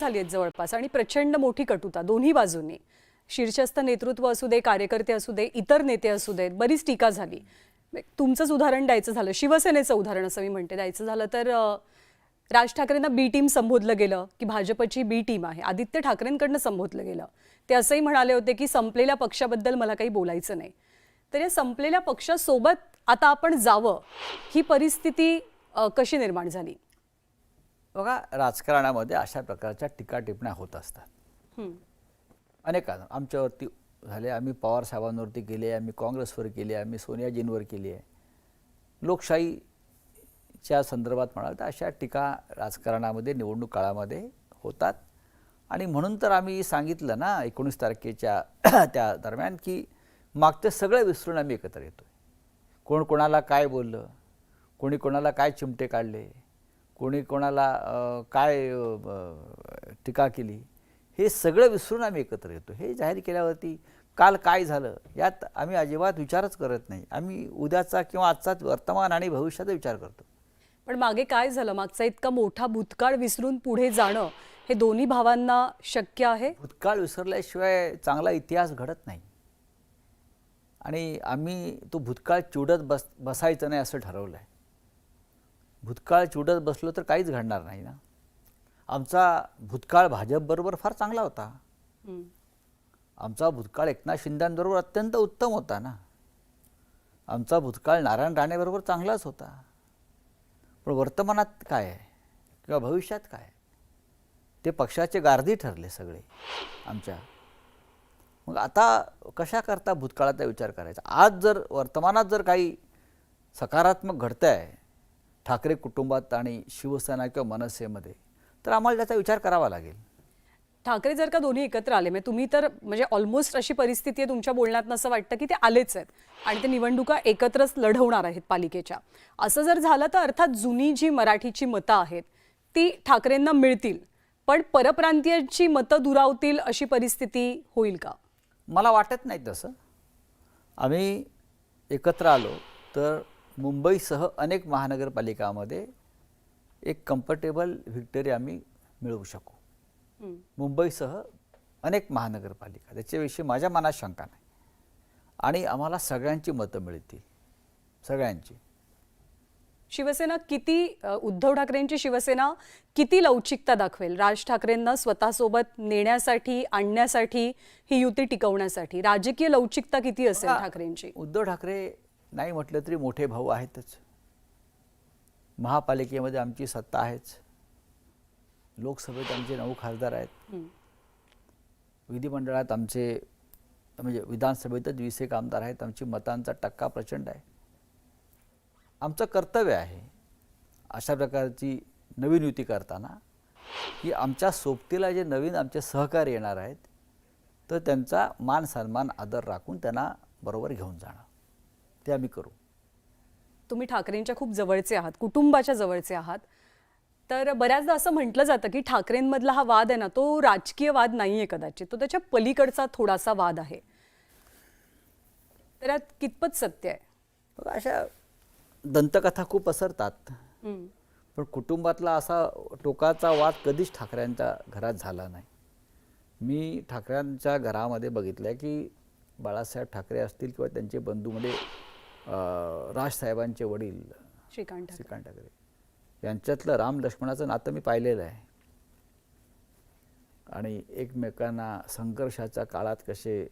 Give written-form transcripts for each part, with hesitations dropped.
झाली आहेत जवळपास आणि प्रचंड मोठी कटुता दोन्ही बाजूंनी. शीर्षस्थ नेतृत्व असू दे, कार्यकर्ते असू दे, इतर नेते असू देत, बरीच टीका झाली. तुमचंच उदाहरण द्यायचं झालं, शिवसेनेचं उदाहरण असं मी म्हणते द्यायचं झालं तर राज ठाकरेंना बी टीम संबोधलं गेलं की भाजपची बी टीम आहे. आदित्य ठाकरेंकडनं संबोधलं गेलं. ते असंही म्हणाले होते की संपलेल्या पक्षाबद्दल मला काही बोलायचं नाही. तर या संपलेल्या पक्षासोबत आता आपण जावं, ही परिस्थिती कशी निर्माण झाली? बघा, राजकारणामध्ये अशा प्रकारच्या टीका टिप्पण्या होत असतात. अनेक आमच्यावरती झाले, आम्ही पवार साहेबांवरती केले, आम्ही काँग्रेसवर केले, आम्ही सोनियाजींवर केली आहे. लोकशाहीच्या संदर्भात म्हणाल तर अशा टीका राजकारणामध्ये निवडणूक काळामध्ये होतात. आणि म्हणून तर आम्ही सांगितलं ना 19 तारखेच्या त्या दरम्यान की मागचे सगळे विसरून आम्ही एकत्र येतो. कोण कोणाला काय बोललं, कोणी कोणाला काय चिमटे काढले, कोणी कोणाला काय टीका केली, हे सगळं विसरून आम्ही एकत्र येतो. हे जाहीर केल्यावरती काल काय झालं यात आम्ही अजिबात विचारच करत नाही. आम्ही उद्याचा किंवा आजचाच वर्तमान आणि भविष्याचा विचार करतो. पण मागे काय झालं, मागचा इतका मोठा भूतकाळ विसरून पुढे जाणं हे दोन्ही भावांना शक्य आहे? भूतकाळ विसरल्याशिवाय चांगला इतिहास घडत नाही. आणि आम्ही तो भूतकाळ चिडत बसायचं नाही असं ठरवलं आहे. भूतकाळ चिडत बसलो तर काहीच घडणार नाही ना. आमचा भूतकाळ भाजपबरोबर फार चांगला होता. आमचा भूतकाळ एकनाथ शिंदेंबरोबर अत्यंत उत्तम होता ना. आमचा भूतकाळ नारायण राणेबरोबर चांगलाच होता. पण वर्तमानात काय आहे किंवा भविष्यात काय आहे ते पक्षाचे गारदी ठरले सगळे आमच्या. मग आता कशा करता भूतकाळाचा विचार करायचा? आज जर वर्तमानात जर काही सकारात्मक घडतं आहे ठाकरे कुटुंबात आणि शिवसेना किंवा मनसेमध्ये, तर आम्हाला त्याचा विचार करावा लागेल. ठाकरे जर का दोन्ही एकत्र आले, म्हणजे तुम्ही तर म्हणजे ऑलमोस्ट अशी परिस्थिती आहे तुमच्या बोलण्यात असं वाटतं की ते आलेच आहेत आणि ते निवडणुका एकत्रच लढवणार आहेत पालिकेच्या. असं जर झालं तर अर्थात जुनी जी मराठीची मतं आहेत ती ठाकरेंना मिळतील, पण परप्रांतीयांची मतं दुरावतील अशी परिस्थिती होईल का? मला वाटत नाही तसं. आम्ही एकत्र आलो तर मुंबईसह अनेक महानगरपालिकामध्ये एक कम्फर्टेबल व्हिक्टरी आम्ही मिळवू शकू. मुंबईसह अनेक महानगरपालिका, त्याच्याविषयी माझ्या मनात शंका नाही. आणि आम्हाला सगळ्यांची मतं मिळतील, सगळ्यांची. शिवसेना किती, उद्धव ठाकरेंची शिवसेना किती लवचिकता दाखवेल राज ठाकरेंना स्वतःसोबत नेण्यासाठी, आणण्यासाठी, ही युती टिकवण्यासाठी? राजकीय लवचिकता किती असेल ठाकरेंची? उद्धव ठाकरे नाही म्हटलं तरी मोठे भाऊ आहेतच. महापालिकेमध्ये आमची सत्ता आहेच. लोकसभेत आमचे 9 खासदार आहेत. विधिमंडळात आमचे म्हणजे विधानसभेतच 20 आमदार आहेत. आमची मतांचा टक्का प्रचंड आहे. आमचं कर्तव्य आहे अशा प्रकारची नवीन युती करताना की आमच्या सोबतीला जे नवीन आमचे सहकारी येणार आहेत तर त्यांचा मान सन्मान आदर राखून त्यांना बरोबर घेऊन जाणं, ते आम्ही करू. तुम्ही ठाकरेंच्या खूप जवळचे आहात, कुटुंबाच्या जवळचे आहात. तर बऱ्याचदा असं म्हटलं जातं की ठाकरेंमधला हा वाद आहे ना, तो राजकीय वाद नाहीये कदाचित, तो त्याच्या पलीकडचा थोडासा वाद आहे. तर यात कितपत सत्य आहे? अशा दंतकथा खूप पसरतात, पण कुटुंबातला असा टोकाचा वाद कधीच ठाकरेंच्या घरात झाला नाही. मी ठाकरेंच्या घरामध्ये बघितलं की बाळासाहेब ठाकरे असतील किंवा त्यांचे बंधूमध्ये राजसाहेबांचे वडील श्रीकांत ठाकरे यांच्यातलं राम लक्ष्मणाचं नातं मी पाहिलेलं आहे. आणि एकमेकांना संघर्षाच्या काळात कसे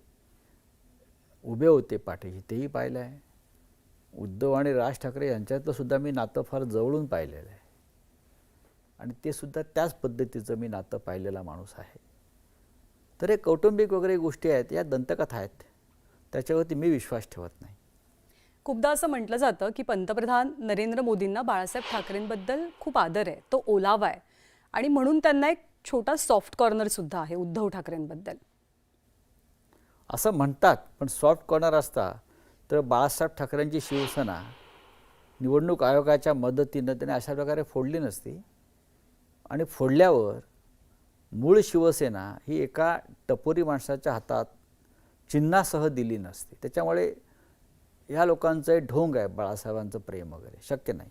उभे होते पाठीशी तेही पाहिलं आहे. उद्धव आणि राज ठाकरे यांच्यातलं सुद्धा मी नातं फार जवळून पाहिलेलं आहे आणि ते सुद्धा त्याच पद्धतीचं मी नातं पाहिलेला माणूस आहे. तर हे कौटुंबिक वगैरे गोष्टी आहेत, या दंतकथा आहेत, त्याच्यावरती मी विश्वास ठेवत नाही. खूपदा असं म्हटलं जातं की पंतप्रधान नरेंद्र मोदींना बाळासाहेब ठाकरेंबद्दल खूप आदर आहे, तो ओलावा आहे आणि म्हणून त्यांना एक छोटा सॉफ्ट कॉर्नर सुद्धा आहे उद्धव ठाकरेंबद्दल असं म्हणतात. पण सॉफ्ट कॉर्नर असता तर बाळासाहेब ठाकरेंची शिवसेना निवडणूक आयोगाच्या मदतीनं त्याने अशा प्रकारे फोडली नसती. आणि फोडल्यावर मूळ शिवसेना ही एका टपोरी माणसाच्या हातात चिन्हासह दिली नसती. त्याच्यामुळे ह्या लोकांचं ढोंग आहे बाळासाहेबांचं प्रेम वगैरे शक्य नाही.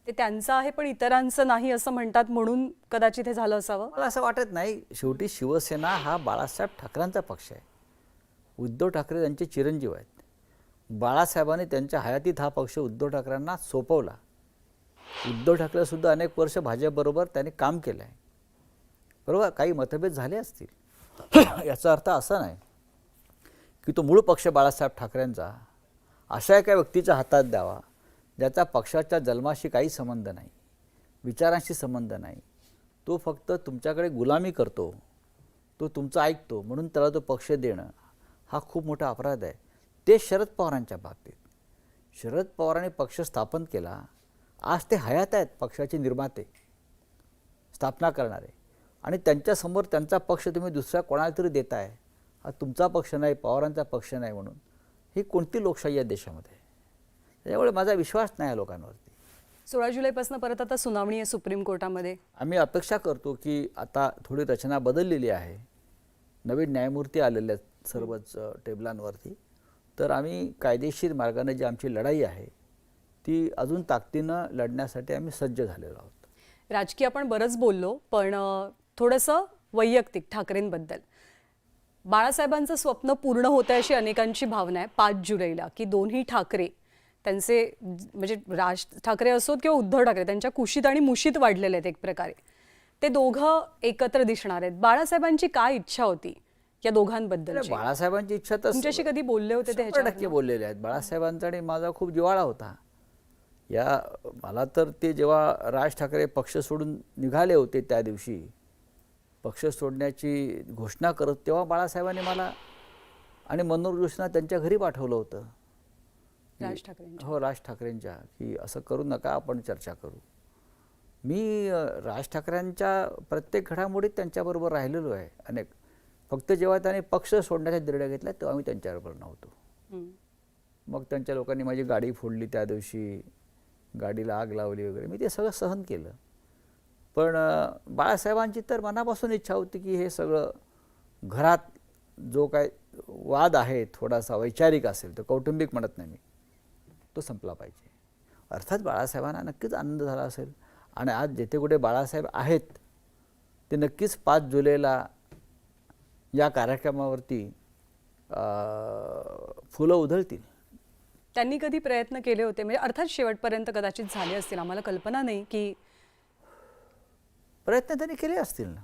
ते त्यांचं आहे पण इतरांचं नाही असं म्हणतात म्हणून कदाचित हे झालं असावं. मला असं वाटत नाही. शेवटी शिवसेना हा बाळासाहेब ठाकरेंचा पक्ष आहे. उद्धव ठाकरे त्यांचे चिरंजीव आहेत. बाळासाहेबांनी त्यांच्या हयातीत हा पक्ष उद्धव ठाकरेंना सोपवला. उद्धव ठाकरे सुद्धा अनेक वर्ष भाजपबरोबर त्यांनी काम केलं आहे. बरोबर, काही मतभेद झाले असतील याचा अर्थ असा नाही की तो मूळ पक्ष बाळासाहेब ठाकरेंचा अशा एका व्यक्तीच्या हातात द्यावा ज्याचा पक्षाच्या जन्माशी काही संबंध नाही, विचारांशी संबंध नाही. तो फक्त तुमच्याकडे गुलामी करतो, तो तुमचं ऐकतो म्हणून त्याला तो पक्ष देणं हा खूप मोठा अपराध आहे. ते शरद पवारांच्या बाबतीत. शरद पवारांनी पक्ष स्थापन केला. आज ते हयात आहेत, पक्षाचे निर्माते, स्थापना करणारे. आणि त्यांच्यासमोर त्यांचा पक्ष तुम्ही दुसऱ्या कोणाला तरी देताय, हा तुमचा पक्ष नाही, पवारांचा पक्ष नाही म्हणून. ही कोणती लोकशाही आहे देशामध्ये? त्याच्यामुळे माझा विश्वास नाही या लोकांवरती. 16 जुलैपासून परत आता सुनावणी आहे सुप्रीम कोर्टामध्ये. आम्ही अपेक्षा करतो की आता थोडी रचना बदललेली आहे, नवीन न्यायमूर्ती आलेले आहेत सर्वच टेबलांवरती. तर आम्ही कायदेशीर मार्गाने जी आमची लढाई आहे ती अजून ताकदीनं लढण्यासाठी आम्ही सज्ज झालेलो आहोत. राजकीय आपण बरंच बोललो, पण थोडंसं वैयक्तिक ठाकरेंबद्दल. बाळासाहेबांचं स्वप्न पूर्ण होतं अशी अनेकांची भावना आहे 5 जुलैला, की दोन्ही ठाकरे त्यांचे म्हणजे राज ठाकरे असोत किंवा उद्धव ठाकरे त्यांच्या कुशीत आणि मुशीत वाढलेले आहेत एक प्रकारे. ते दोघं एकत्र दिसणार आहेत. बाळासाहेबांची काय इच्छा होती या दोघांबद्दल? बाळासाहेबांची इच्छा तर तुमच्याशी कधी बोलले होते ते? 100% बोललेले आहेत. बाळासाहेबांचा आणि माझा खूप जिव्हाळा होता. मला तर ते जेव्हा राज ठाकरे पक्ष सोडून निघाले होते त्या दिवशी, पक्ष सोडण्याची घोषणा करत, तेव्हा बाळासाहेबांनी मला आणि मनोहर जोशींना त्यांच्या घरी पाठवलं होतं. राज ठाकरेंच्या? हो, राज ठाकरेंच्या, की असं करू नका, आपण चर्चा करू. मी राज ठाकरेंच्या प्रत्येक घडामोडीत त्यांच्याबरोबर राहिलेलो आहे अनेक. फक्त जेव्हा त्यांनी पक्ष सोडण्याचा निर्णय घेतला तेव्हा मी त्यांच्याबरोबर नव्हतो. मग त्यांच्या लोकांनी माझी गाडी फोडली त्या दिवशी, गाडीला आग लावली वगैरे, मी ते सगळं सहन केलं. पण बाळासाहेबांची तर मनापासून इच्छा होती की हे सगळं घरात जो काय वाद आहे थोडासा वैचारिक असेल, तो कौटुंबिक म्हणत नाही मी, तो संपला पाहिजे. अर्थात बाळासाहेबांना नक्कीच आनंद झाला असेल. आणि आज जेथे कुठे बाळासाहेब आहेत ते नक्कीच 5 जुलैला या कार्यक्रमावरती फुलं उधळतील. त्यांनी कधी प्रयत्न केले होते म्हणजे अर्थात शेवटपर्यंत कदाचित झाले असतील, आम्हाला कल्पना नाही की प्रयत्न त्यांनी केले असतील ना.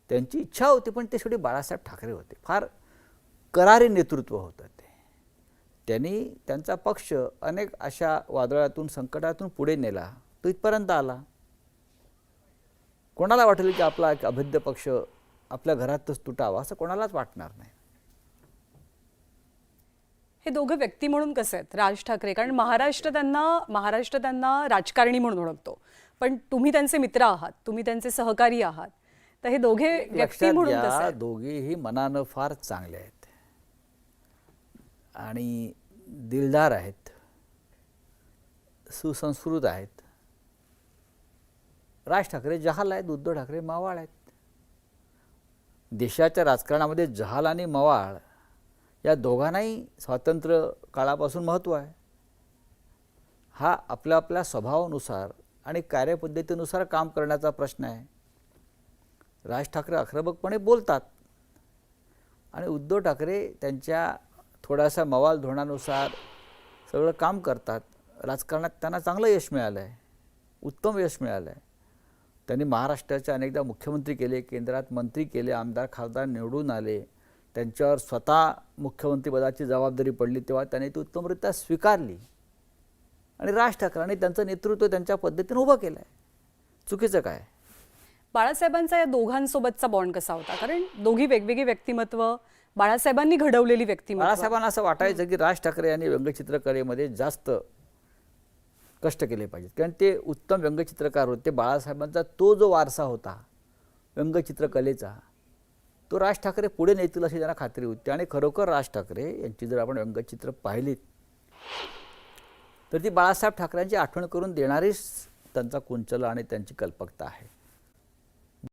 त्यांची इच्छा होती, पण ते शेवटी बाळासाहेब ठाकरे होते. फार करारी नेतृत्व होतं ते. त्यांनी त्यांचा पक्ष अनेक अशा वादळातून संकटातून पुढे नेला, तो इथपर्यंत आला. कोणाला वाटेल की आपला एक अभेद्य पक्ष आपल्या घरातच तुटावा, असं कोणालाच वाटणार नाही. हे दोघं व्यक्ती म्हणून कसं आहेत राज ठाकरे? कारण महाराष्ट्र त्यांना राजकारणी म्हणून ओळखतो, पण तुम्ही त्यांचे मित्र आहात, तुम्ही त्यांचे सहकारी आहात. तर हे दोघे व्यक्ती म्हणून कसं आहेत? दोघेही मनानं फार चांगले आहेत आणि दिलदार आहेत, सुसंस्कृत आहेत. राज ठाकरे जहाल आहेत, उद्धव ठाकरे मवाळ आहेत. देशाच्या राजकारणामध्ये जहाल आणि मवाळ या दोघांनाही स्वातंत्र्य काळापासून महत्त्व आहे. हा आपल्या आपल्या स्वभावानुसार आणि कार्यपद्धतीनुसार काम करण्याचा प्रश्न आहे. राज ठाकरे आक्रमकपणे बोलतात आणि उद्धव ठाकरे त्यांच्या थोड्याशा मवाळ धोरणानुसार सगळं काम करतात. राजकारणात त्यांना चांगलं यश मिळालं आहे, उत्तम यश मिळालं आहे. त्यांनी महाराष्ट्राचे अनेकदा मुख्यमंत्री केले, केंद्रात मंत्री केले, आमदार खासदार निवडून आले. त्यांच्यावर स्वतः मुख्यमंत्रीपदाची जबाबदारी पडली तेव्हा त्यांनी ती उत्तमरित्या स्वीकारली आणि राज ठाकरेंनी त्यांचं नेतृत्व त्यांच्या पद्धतीने उभं केलं आहे. चुकीचं काय? बाळासाहेबांचा या दोघांसोबतचा बॉन्ड कसा होता? कारण दोघी वेगवेगळी व्यक्तिमत्व, बाळासाहेबांनी घडवलेली व्यक्तिमत्व. बाळासाहेबांना असं वाटायचं की राज ठाकरे यांनी व्यंगचित्रकलेमध्ये जास्त कष्ट केले पाहिजेत, कारण ते उत्तम व्यंगचित्रकार होते. बाळासाहेबांचा तो जो वारसा होता व्यंगचित्रकलेचा, तो राज ठाकरे पुढे नेतील अशी त्यांना खात्री होती. आणि खरोखर राज ठाकरे यांची जर आपण व्यंगचित्र पाहिलीत तर ती बाळासाहेब ठाकरेंची आठवण करून देणारीच त्यांचा कुंचला आणि त्यांची कल्पकता आहे.